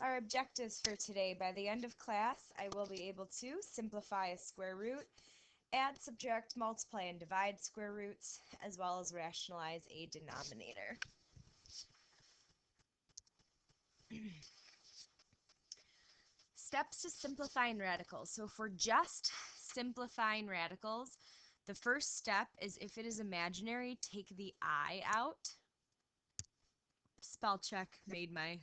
our objectives for today. By the end of class, I will be able to simplify a square root, add, subtract, multiply, and divide square roots, as well as rationalize a denominator. Steps to simplifying radicals. So if we're just simplifying radicals, the first step is if it is imaginary, take the I out. Spell check made my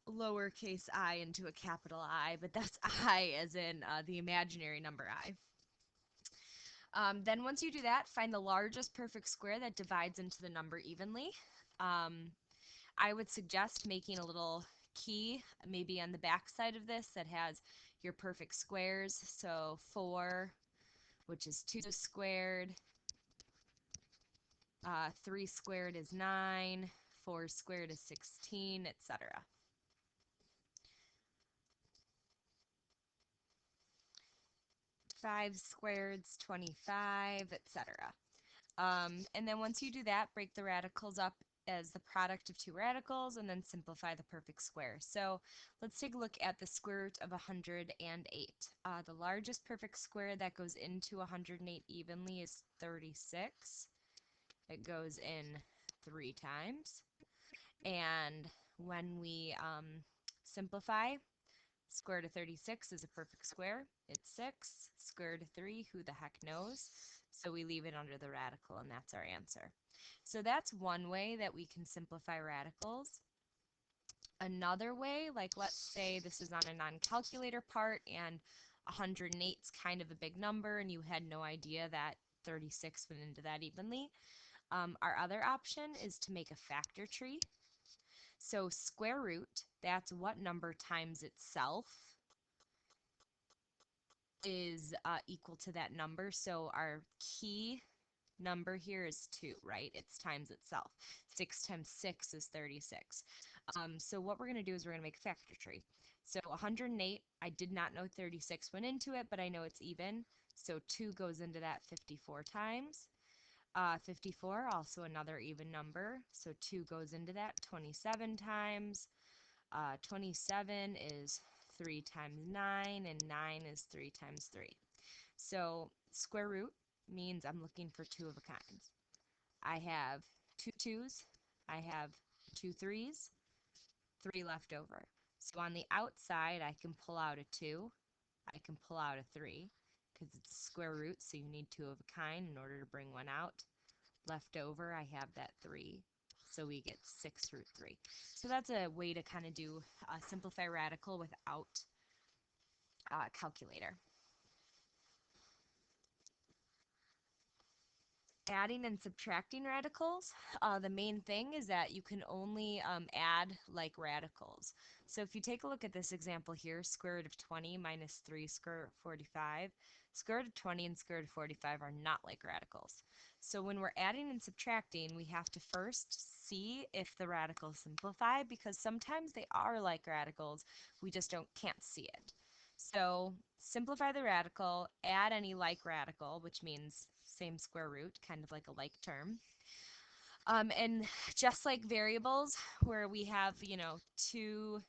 lowercase I into a capital I, but that's I as in the imaginary number I. Then once you do that, find the largest perfect square that divides into the number evenly. I would suggest making a little key maybe on the back side of this that has your perfect squares. So 4, which is 2 squared, 3 squared is 9, 4 squared is 16, etc. 5 squared is 25, etc. And then once you do that, break the radicals up as the product of two radicals and then simplify the perfect square. So let's take a look at the square root of 108. The largest perfect square that goes into 108 evenly is 36. It goes in 3 times. And when we simplify, square root of 36 is a perfect square. It's 6. Square root of 3, who the heck knows? So we leave it under the radical, and that's our answer. So that's one way that we can simplify radicals. Another way, like let's say this is on a non-calculator part and 108 is kind of a big number and you had no idea that 36 went into that evenly. Our other option is to make a factor tree. So square root, that's what number times itself is equal to that number. So our key number here is 2, right? It's times itself. 6 times 6 is 36. So what we're going to do is we're going to make a factor tree. So 108, I did not know 36 went into it, but I know it's even. So 2 goes into that 54 times. 54, also another even number. So 2 goes into that 27 times. 27 is 3 times 9, and 9 is 3 times 3. So square root means I'm looking for 2 of a kind. I have 2 2's, I have 2 3's, 3 left over. So on the outside, I can pull out a 2, I can pull out a 3, because it's square root, so you need 2 of a kind in order to bring one out. Left over, I have that 3, so we get 6 root 3. So that's a way to kind of do simplify radical without calculator. Adding and subtracting radicals, the main thing is that you can only add like radicals. So if you take a look at this example here, square root of 20 minus 3 square root of 45, square root of 20 and square root of 45 are not like radicals. So when we're adding and subtracting, we have to first see if the radicals simplify, because sometimes they are like radicals, we just can't see it. So simplify the radical, add any like radical, which means same square root, kind of like a like term. And just like variables, where we have, 2x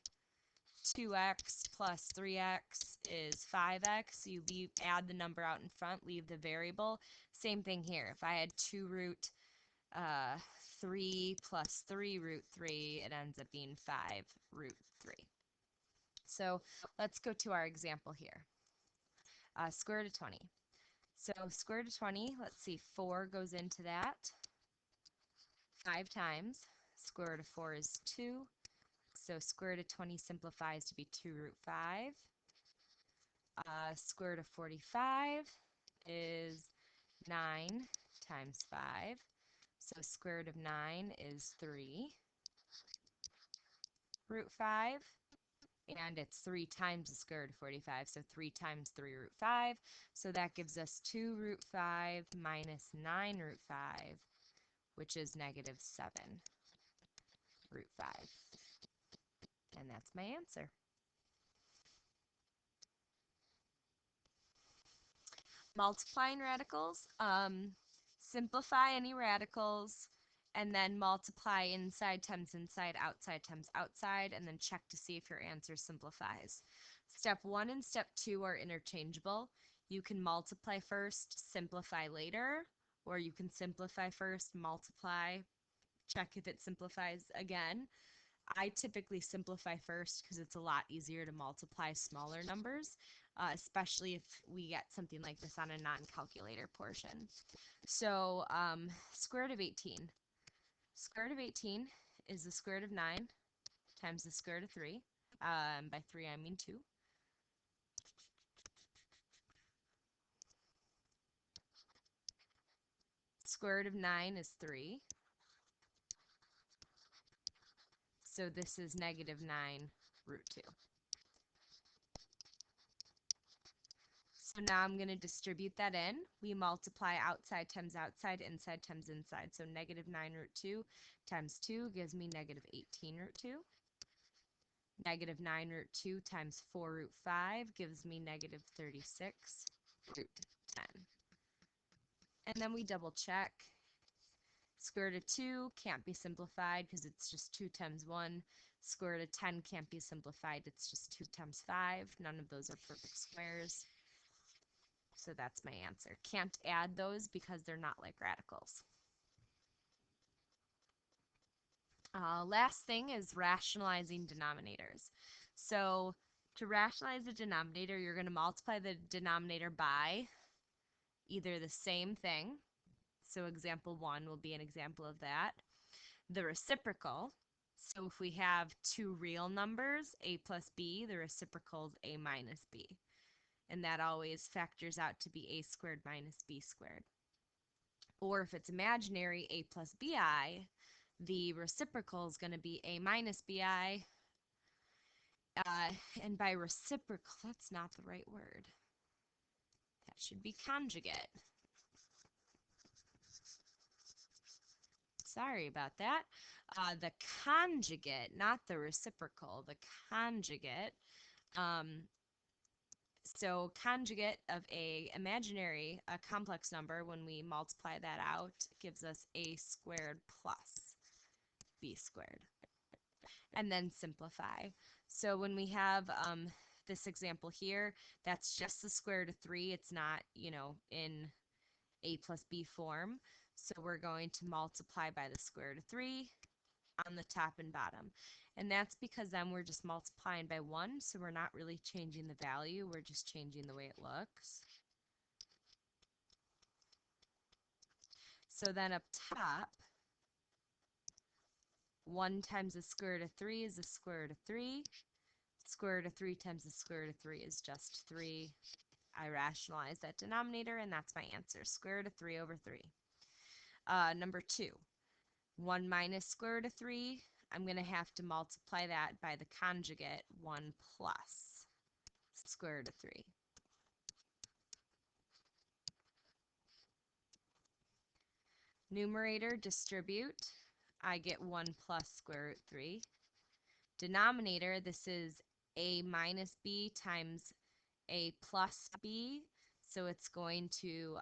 plus 3x is 5x, you add the number out in front, leave the variable. Same thing here. If I had 2 root 3 plus 3 root 3, it ends up being 5 root 3. So let's go to our example here. Square root of 20. So square root of 20, let's see, 4 goes into that 5 times. Square root of 4 is 2. So square root of 20 simplifies to be 2 root 5. Square root of 45 is 9 times 5. So square root of 9 is 3 root 5. And it's 3 times the square root of 45, so 3 times 3 root 5. So that gives us 2 root 5 minus 9 root 5, which is negative 7 root 5. And that's my answer. Multiplying radicals. Simplify any radicals and then multiply inside times inside, outside times outside, and then check to see if your answer simplifies. Step 1 and step 2 are interchangeable. You can multiply first, simplify later, or you can simplify first, multiply, check if it simplifies again. I typically simplify first because it's a lot easier to multiply smaller numbers, especially if we get something like this on a non-calculator portion. So square root of 18. Square root of 18 is the square root of 9 times the square root of 3. By 3 I mean 2. Square root of 9 is 3. So this is negative 9 root 2. So now I'm going to distribute that in. We multiply outside times outside, inside times inside. So negative 9 root 2 times 2 gives me negative 18 root 2. Negative 9 root 2 times 4 root 5 gives me negative 36 root 10. And then we double check. Square root of 2 can't be simplified because it's just 2 times 1. Square root of 10 can't be simplified. It's just 2 times 5. None of those are perfect squares. So that's my answer. Can't add those because they're not like radicals. Last thing is rationalizing denominators. So to rationalize the denominator, you're going to multiply the denominator by either the same thing. So example 1 will be an example of that. The reciprocal. So if we have two real numbers, a plus b, the reciprocal is a minus b. And that always factors out to be a squared minus b squared. Or if it's imaginary, a plus bi, the reciprocal is going to be a minus bi. And by reciprocal, that's not the right word. That should be conjugate. Sorry about that. The conjugate, not the reciprocal, the conjugate. So conjugate of a imaginary, a complex number, when we multiply that out, gives us a squared plus b squared. And then simplify. So when we have this example here, that's just the square root of 3. It's not, in a plus b form. So we're going to multiply by the square root of 3 on the top and bottom. And that's because then we're just multiplying by 1, so we're not really changing the value, we're just changing the way it looks. So then up top, 1 times the square root of 3 is the square root of 3. Square root of 3 times the square root of 3 is just 3. I rationalize that denominator, and that's my answer, square root of 3 over 3. Number 2, 1 minus square root of 3, I'm going to have to multiply that by the conjugate, 1 plus square root of 3. Numerator, distribute. I get 1 plus square root 3. Denominator, this is a minus b times a plus b. So it's going to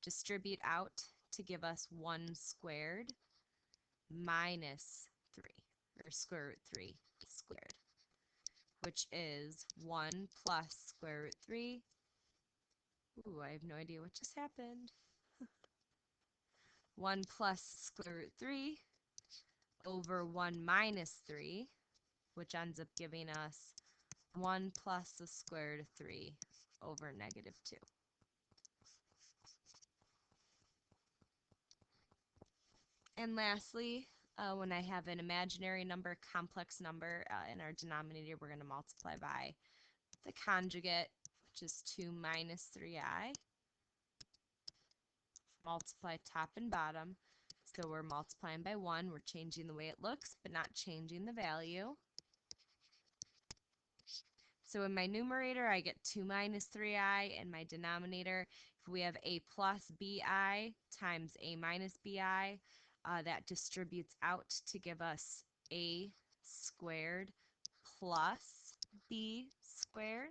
distribute out to give us 1 squared minus 3, or square root 3 squared, which is 1 plus square root 3. Ooh, I have no idea what just happened. 1 plus square root 3 over 1 minus 3, which ends up giving us 1 plus the square root of 3 over negative 2. And lastly, when I have an imaginary number, complex number in our denominator, we're going to multiply by the conjugate, which is 2 minus 3i. Multiply top and bottom. So we're multiplying by 1. We're changing the way it looks, but not changing the value. So in my numerator, I get 2 minus 3i. In my denominator, if we have a plus bi times a minus bi, that distributes out to give us a squared plus b squared.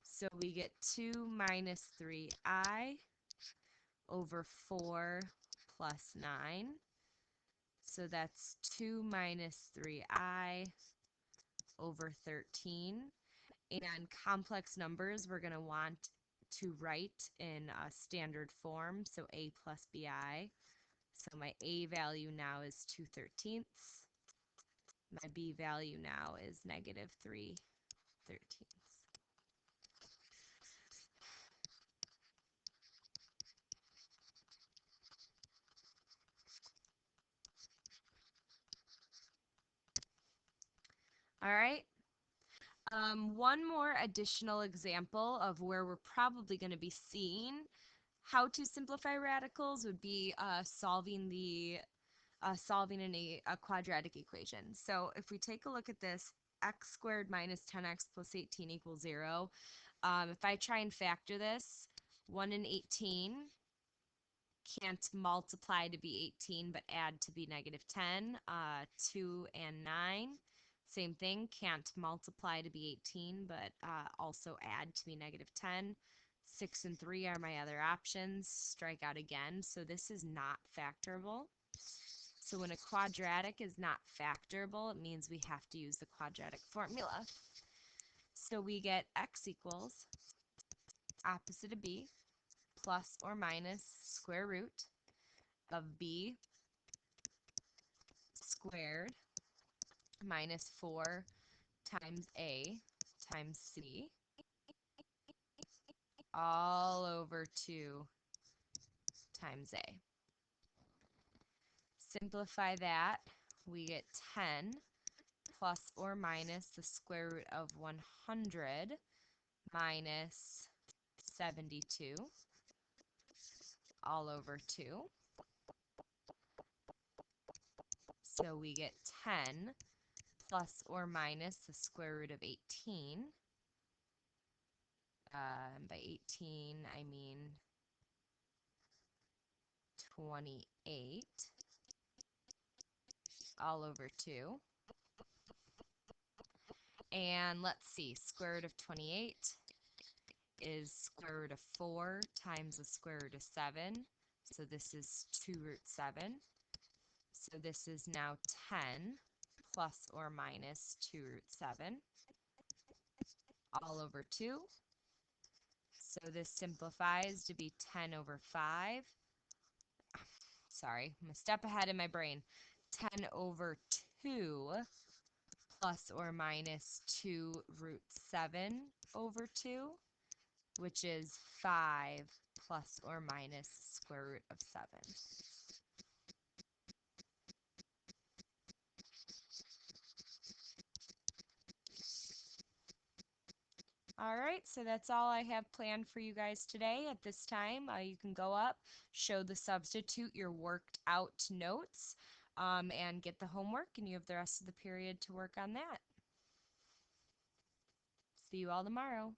So we get 2 minus 3i over 4 plus 9. So that's 2 minus 3i over 13. And complex numbers we're going to want to write in a standard form, so a plus bi. So my a value now is 2/13. My b value now is negative 3/13. All right. One more additional example of where we're probably going to be seeing how to simplify radicals would be solving a quadratic equation. So if we take a look at this, x squared minus 10x plus 18 equals 0. If I try and factor this, 1 and 18 can't multiply to be 18 but add to be negative 10. 2 and 9, same thing, can't multiply to be 18 but also add to be negative 10. 6 and 3 are my other options. Strike out again. So this is not factorable. So when a quadratic is not factorable, it means we have to use the quadratic formula. So we get x equals opposite of b plus or minus square root of b squared minus 4 times a times c all over 2 times a. Simplify that, we get 10 plus or minus the square root of 100 minus 72 all over 2. So we get 10 plus or minus the square root of 18. By 18, I mean 28 all over 2. And let's see, square root of 28 is square root of 4 times the square root of 7. So this is 2 root 7. So this is now 10 plus or minus 2 root 7 all over 2. So this simplifies to be 10 over 5. Sorry, I'm a step ahead in my brain. 10 over 2 plus or minus 2 root 7 over 2, which is 5 plus or minus square root of 7. All right, so that's all I have planned for you guys today. At this time, you can go up, show the substitute your worked out notes, and get the homework, and you have the rest of the period to work on that. See you all tomorrow.